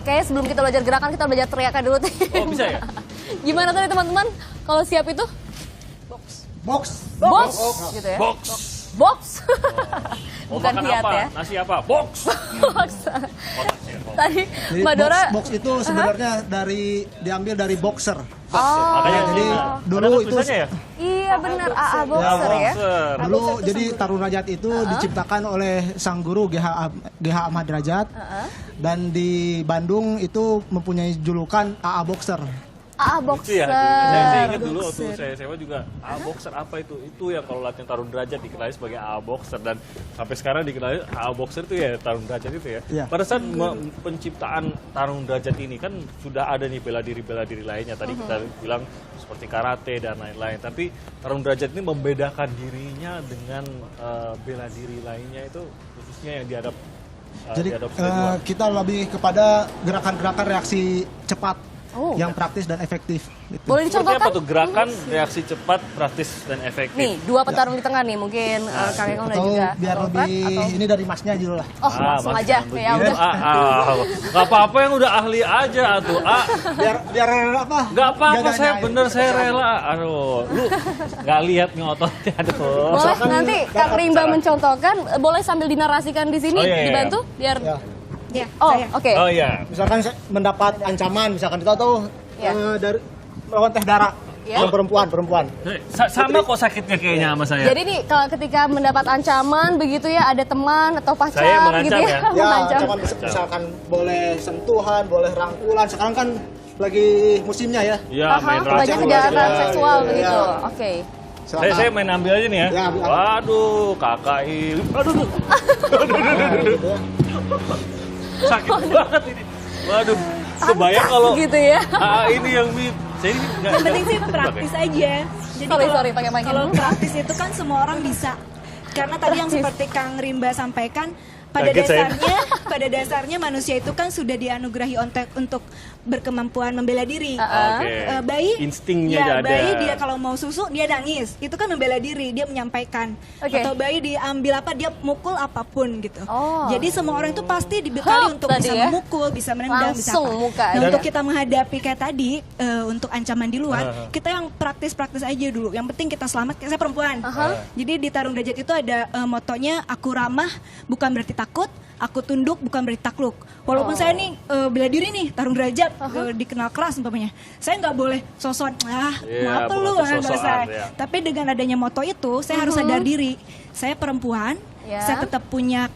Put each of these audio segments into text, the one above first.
kayaknya sebelum kita belajar gerakan, kita belajar teriakan dulu. Oh, bisa ya? Gimana tadi teman-teman? Kalau siap itu? Box. Box. Gitu ya? Box. Box. Mau Bukan makan kiat apa? ya? Nasi apa? Box. Box. Oh, nasi ya, box. Tadi Jadi Mbak Dora. box itu sebenarnya diambil dari boxer. Oh. Makanya Jadi Ada dulu itu tulisannya ya? Iya benar, AA Boxer ya. Boxer. dulu jadi Tarung Derajat itu diciptakan oleh sang guru GH Ahmad Derajat. Dan di Bandung itu mempunyai julukan AA Boxer. AA Itu Boxer. ya, saya ingat dulu waktu saya sewa juga AA Boxer apa itu? Itu yang kalau latihan tarung derajat dikenali sebagai AA Boxer dan sampai sekarang dikenali AA Boxer itu ya tarung derajat itu ya. Iya. Pada saat penciptaan tarung derajat ini kan sudah ada nih bela diri lainnya. Tadi kita bilang seperti karate dan lain-lain. Tapi tarung derajat ini membedakan dirinya dengan bela diri lainnya itu khususnya yang Jadi diadopsi luar. kita lebih kepada gerakan-gerakan reaksi cepat yang praktis dan efektif. Gitu. Boleh Seperti dicontohkan? apa tuh gerakan reaksi cepat, praktis dan efektif? Nih, dua petarung di tengah nih, mungkin Kang Eko dan Atau juga biar Robert, lebih atau... ini dari masnya dulu lah. Oh, langsung aja. Ya udah. Gak apa-apa yang udah ahli aja tuh. Biar apa? Gak apa-apa, Jaganya saya itu. bener, saya rela. Aduh, lu gak lihat nih ototnya. Aduh. Boleh nanti Kang Rimba mencontohkan, boleh sambil dinarasikan di sini, Oh, iya, iya. dibantu biar. Ya. Ya, Oh, saya. oke. Oh iya. Misalkan mendapat ancaman, misalkan kita tahu Ya. dari melawan Teh Dara, Ya. yang perempuan. Sama kok sakitnya kayaknya sama saya. Jadi nih kalau ketika mendapat ancaman begitu ya, ada teman atau pacar Saya mengancam gitu ya, ya? Ya, mengancam. ancaman misalkan boleh sentuhan, boleh rangkulan. Sekarang kan lagi musimnya ya. Iya, Aha, main banyak racun. kejahatan ya, seksual ya, begitu. ya. Oke. Saya main ambil aja nih ya. Ya, ambil. Waduh, kakak ini. Aduh. Nah, gitu ya. Sakit banget ini. Waduh. Kebayang kalau gitu ya. ini yang saya ini nggak- Yang penting sih nggak- praktis aja. Jadi Sorry, pakai mic kalau dulu. praktis itu kan semua orang bisa. Karena tadi yang Praktis. seperti Kang Rimba sampaikan, pada Kaget saya. dasarnya manusia itu kan sudah dianugerahi untuk berkemampuan membela diri. Oke. Bayi Instingnya ya, udah ada. bayi dia kalau mau susu dia nangis, itu kan membela diri, dia menyampaikan. Oke. Atau bayi diambil apa, dia mukul apapun gitu. Oh. Jadi semua orang itu pasti dibekali untuk Tadi bisa ya. memukul, bisa menendang, bisa Langsung apa. muka Nah, aja. untuk kita menghadapi kayak tadi untuk ancaman di luar, kita yang praktis-praktis aja dulu. Yang penting kita selamat. Saya perempuan. Jadi di Tarung Derajat itu ada motonya, aku ramah bukan berarti takut, aku tunduk bukan berarti takluk. Walaupun saya nih bela diri nih, Tarung Derajat dikenal keras umpamanya. Saya nggak boleh sosok Iya, mau apa bukan lu sok-sokan, nggak saya. ya. Tapi dengan adanya moto itu, saya harus sadar diri. Saya perempuan, Ya. saya tetap punya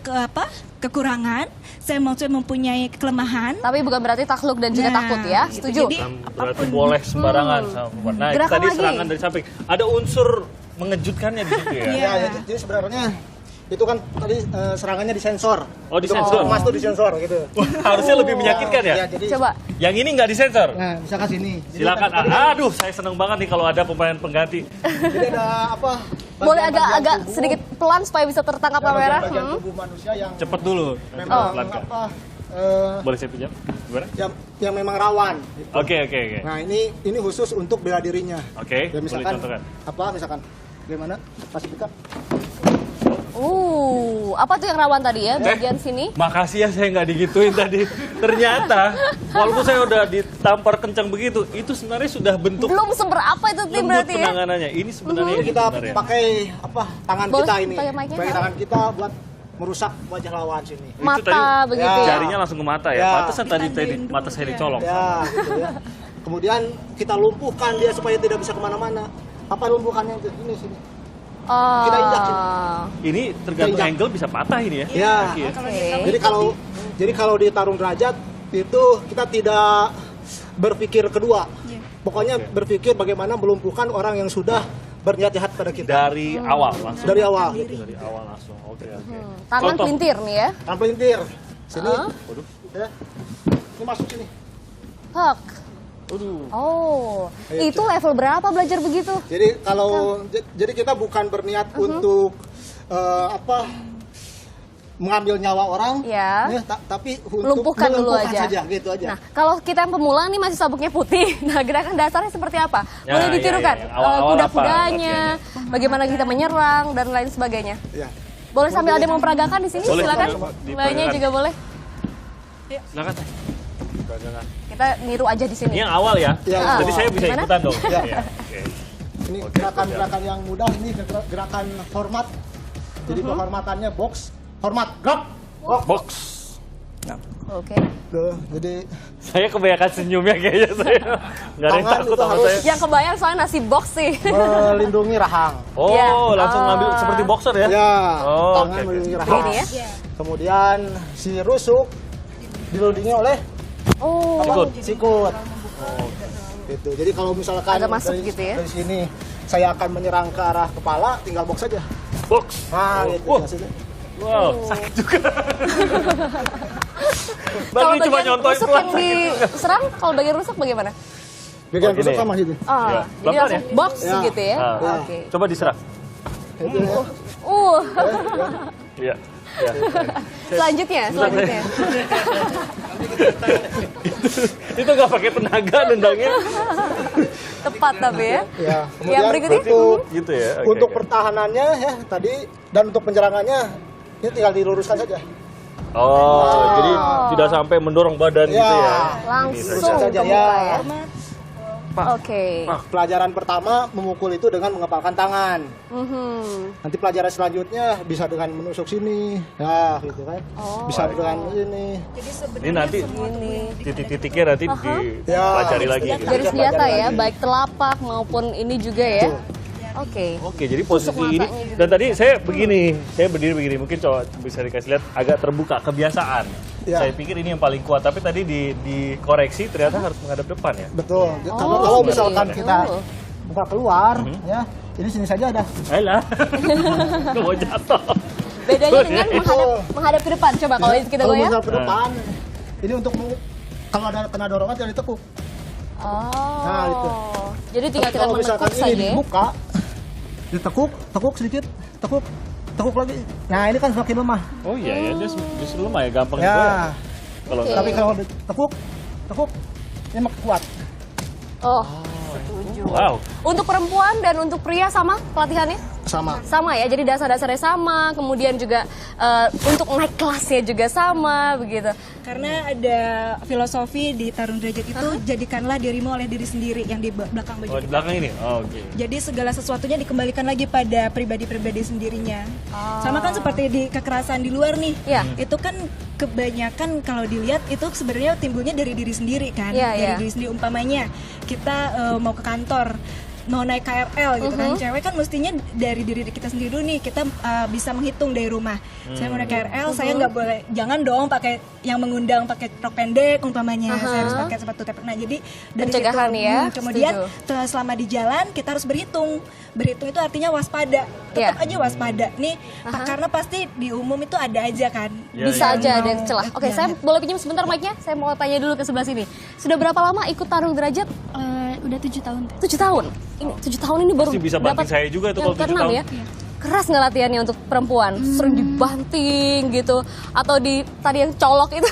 kekurangan, saya maksudnya mempunyai kelemahan. Tapi bukan berarti takluk dan juga Nah, takut ya. gitu. Setuju? Jadi, Berarti boleh sembarangan sama perempuan. Nah, itu Gerakan tadi lagi. serangan dari samping. Ada unsur mengejutkannya di situ ya. Iya. Ya, jadi sebenarnya itu kan tadi serangannya disensor. Oh, disensor. Emas tuh disensor gitu. Wah, harusnya lebih menyakitkan ya. Ya, jadi Coba. Yang ini nggak disensor. Nah, misalkan sini. Jadi Silakan. tadi- Aduh, saya seneng banget nih kalau ada pemain pengganti. Jadi ada apa? Boleh bagian-bagian agak tubuh, sedikit pelan supaya bisa tertangkap kamera. bagian tubuh manusia yang Cepet dulu. memang Pelan-pelan. apa? Boleh saya pinjam? Gimana? Yang memang rawan. gitu. Oke. Nah, ini khusus untuk bela dirinya. Oke, Ya, boleh misalkan contohkan. apa? Misalkan gimana? Kasih pika. Apa tuh yang rawan tadi ya? Bagian sini. Makasih ya saya nggak digituin tadi. Ternyata, walaupun saya udah ditampar kencang begitu, itu sebenarnya sudah bentuk Belum seberapa itu tim lembut berarti ya. penanganannya. Ini sebenarnya Jadi kita sebenarnya. pakai apa? Tangan Boleh kita ini. pakai mic-nya, Pakai Kak? tangan kita buat merusak wajah lawan sini. Itu Mata tadi begitu ya. jarinya langsung ke mata ya. Ya. Pantesan tadi mata saya dicolong. Ya, gitu ya. Kemudian kita lumpuhkan dia supaya tidak bisa kemana-mana. Apa lumpuhkannya itu? Ini sini. Kita injak sini. Ini tergantung Injak. angle bisa patah ini ya. Ya. Kaki ya. Oke. Jadi kalau di Tarung Derajat itu kita tidak berpikir kedua. Pokoknya berpikir bagaimana melumpuhkan orang yang sudah berniat jahat pada kita Dari awal langsung. dari awal. Dari awal langsung. Oke. Tangan Contoh. pelintir nih ya. Tangan pelintir. Sini. Waduh. Ya. Ini masuk sini. Hak. Waduh. Oh, Ayo, itu level berapa belajar begitu? Jadi jadi kita bukan berniat untuk apa mengambil nyawa orang, Ya. tapi untuk Lumpuhkan dulu melumpuhkan aja. saja, gitu aja. Nah, kalau kita yang pemula nih masih sabuknya putih. Nah, gerakan dasarnya seperti apa? Ya, Boleh ya, ditirukan ya, ya. Awal-awal kuda-kudanya, bagaimana kita menyerang dan lain sebagainya. Ya. Boleh sambil ada yang memperagakan di sini, Boleh, silakan. boleh, Lainnya diperagakan. juga boleh. Silakan. Jangan. Kita niru aja di sini. Ini yang awal ya? Iya, Jadi saya bisa Gimana? ikutan dong? Iya. Iya, oke. Ini Oke, gerakan-gerakan yang mudah, ini gerakan hormat. Jadi penghormatannya box, hormat, gerak. Box. Oke. Tuh, jadi Saya kebanyakan senyumnya kayaknya saya. Nggak ada yang Tangan takut itu sama harus- saya. Yang kebayang soalnya nasi box sih. melindungi rahang. Oh, Iya. langsung ngambil seperti boxer ya? Ya, Oh, tangan oke, oke. melindungi Ini rahang. ya. Kemudian si rusuk dilindungi oleh Oh. apa? Sikut. Sikut. Gitu. Jadi kalau misalkan Agak masuk dari, gitu ya. dari sini saya akan menyerang ke arah kepala, tinggal box saja. Box. Nah, gitu Wah. hasilnya. Wow, sakit juga. Kalau Bang, ini cuma bagian nyontoin rusuk pelan yang sakit. diserang, kalau bagian rusak bagaimana? Bagian Oh, gini. rusuk sama gitu. Ah, Ya. jadi Pelan-pelan langsung ya? box Ya. gitu ya. Ah. Oke. Coba diserang. Itu ya. Iya. Iya. Selanjutnya. Itu nggak pakai tenaga nendangnya. Tepat tapi ya. Ya, Yang berikutnya? Gitu ya. Oke, untuk oke. pertahanannya ya tadi dan untuk penyerangannya ini tinggal diluruskan saja. Oh, jadi tidak sampai mendorong badan Ya. gitu ya. Langsung Bisa ke saja, muka ya. ya. Oke. Pelajaran pertama memukul itu dengan mengepalkan tangan. Mhm. Nanti pelajaran selanjutnya bisa dengan menusuk sini, ya gitu kan. Bisa dengan ini. Ini nanti Ini. titik-titiknya nanti Ya. dipelajari lagi. Gitu. Dari senjata ya, lagi. baik telapak maupun ini juga ya. Oke. Oke, jadi posisi Tusuk ini matanya juga. dan tadi saya berdiri begini, mungkin coba bisa dikasih lihat agak terbuka kebiasaan. Ya. Saya pikir ini yang paling kuat, tapi tadi dikoreksi ternyata harus menghadap depan ya. Betul. Oh, Kalau seperti misalkan itu. kita buka keluar, ya, ini sini saja ada. Ayolah, nggak mau jatuh. Bedanya dengan Itu. menghadap ke depan. Coba kalau itu kita Kalau goyang. misalkan ke depan, ini untuk kalau ada kena dorongan jangan ditekuk. Oh. Nah, itu. Jadi tinggal kita Kalau misalkan menekuk ini saja ya. dibuka, ditekuk sedikit, tekuk lagi. Nah ini kan semakin lemah. Oh iya ya, dia justru lemah ya, gampang Ya. digoyang. Kalau Oke. Tapi kalau tekuk, ini makin kuat. Oh, setuju. wow, Untuk perempuan dan untuk pria sama pelatihannya? Sama. Sama ya, jadi dasar-dasarnya sama, kemudian juga untuk naik kelasnya juga sama, begitu. Karena ada filosofi di Tarung Derajat itu, jadikanlah dirimu oleh diri sendiri yang di belakang baju oh di kita. belakang ini, oh, oke. Jadi segala sesuatunya dikembalikan lagi pada pribadi-pribadi sendirinya. Sama kan seperti di kekerasan di luar nih. Iya. Itu kan kebanyakan kalau dilihat itu sebenarnya timbulnya dari diri sendiri kan. Iya, Dari iya. diri sendiri, umpamanya kita mau ke kantor, mau naik KRL gitu kan. Cewek kan mestinya dari diri kita sendiri dulu nih, kita bisa menghitung dari rumah. Saya mau naik KRL, saya nggak boleh, jangan dong pakai yang mengundang pakai rok pendek umpamanya. Saya harus pakai sepatu tepek. Nah, jadi dari Pencegahan situ, ya, kemudian setuju. selama di jalan kita harus berhitung. Berhitung itu artinya waspada. Tetap Iya. aja waspada. Nih, karena pasti di umum itu ada aja kan. Ya, Bisa ya. aja ada yang celah. Oke, saya boleh pinjam sebentar mic-nya? Saya mau tanya dulu ke sebelah sini. Sudah berapa lama ikut Tarung Derajat? Udah 7 tahun. 7 tahun. Ini 7 tahun ini baru Pasti bisa banting dapat saya juga tuh yang kalau 7 keenam tahun. ya. Keras nggak latihannya untuk perempuan? Sering dibanting gitu atau di tadi yang colok itu?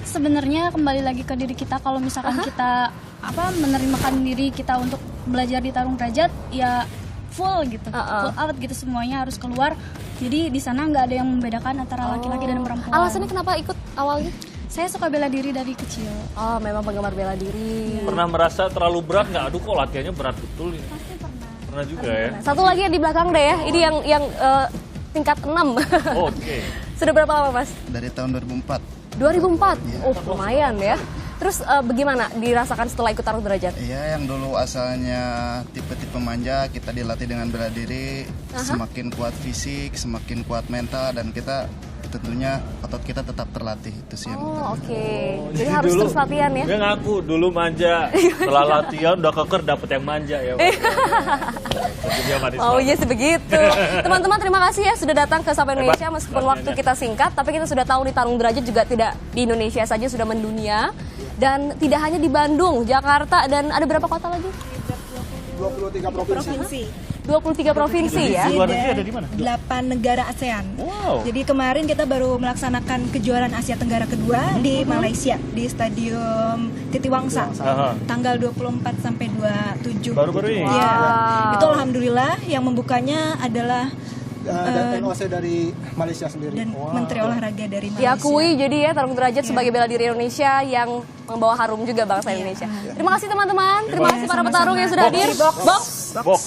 Sebenarnya kembali lagi ke diri kita, kalau misalkan kita menerimakan diri kita untuk belajar di Tarung Derajat ya full gitu. Full out gitu, semuanya harus keluar. Jadi di sana nggak ada yang membedakan antara laki-laki dan perempuan. Alasannya kenapa ikut awalnya? Saya suka bela diri dari kecil. Oh, memang penggemar bela diri. Pernah merasa terlalu berat nggak? Aduh kok latihannya berat betul ini. Pasti pernah. Pernah juga ya. Satu lagi yang di belakang deh ya. Ini yang tingkat 6. Oh, oke. Sudah berapa lama, Mas? Dari tahun 2004. 2004. Oh, lumayan ya. Terus bagaimana dirasakan setelah ikut Tarung Derajat? Iya, yang dulu asalnya tipe-tipe manja, kita dilatih dengan bela diri, semakin kuat fisik, semakin kuat mental, dan kita tentunya otot kita tetap terlatih, itu sih yang Oh, utama. oke. Jadi harus terus latihan ya. Dia ngaku dulu manja, setelah latihan udah keker dapet yang manja ya. Jadi dia manis Oh banget. iya sebegitu. Teman-teman terima kasih ya sudah datang ke Sapa Indonesia meskipun Hebat. waktu kita singkat, tapi kita sudah tahu nih Tarung Derajat juga tidak di Indonesia saja, sudah mendunia. Dan tidak hanya di Bandung, Jakarta, dan ada berapa kota lagi? 23 provinsi. Provinsi. 23 provinsi ya. Di luar negeri ada di mana? 8 negara ASEAN. Wow. Jadi kemarin kita baru melaksanakan kejuaraan Asia Tenggara kedua di Malaysia di Stadium Titiwangsa. Aha. Tanggal 24 sampai 27. Baru-baru ini? Iya. Wow. Itu alhamdulillah yang membukanya adalah dan NOC dari Malaysia sendiri. dan Menteri Olahraga dari Malaysia. Diakui jadi ya tarung derajat sebagai bela diri Indonesia yang membawa harum juga bangsa Indonesia. Terima kasih teman-teman, terima kasih para petarung yang sudah hadir. Box. Box.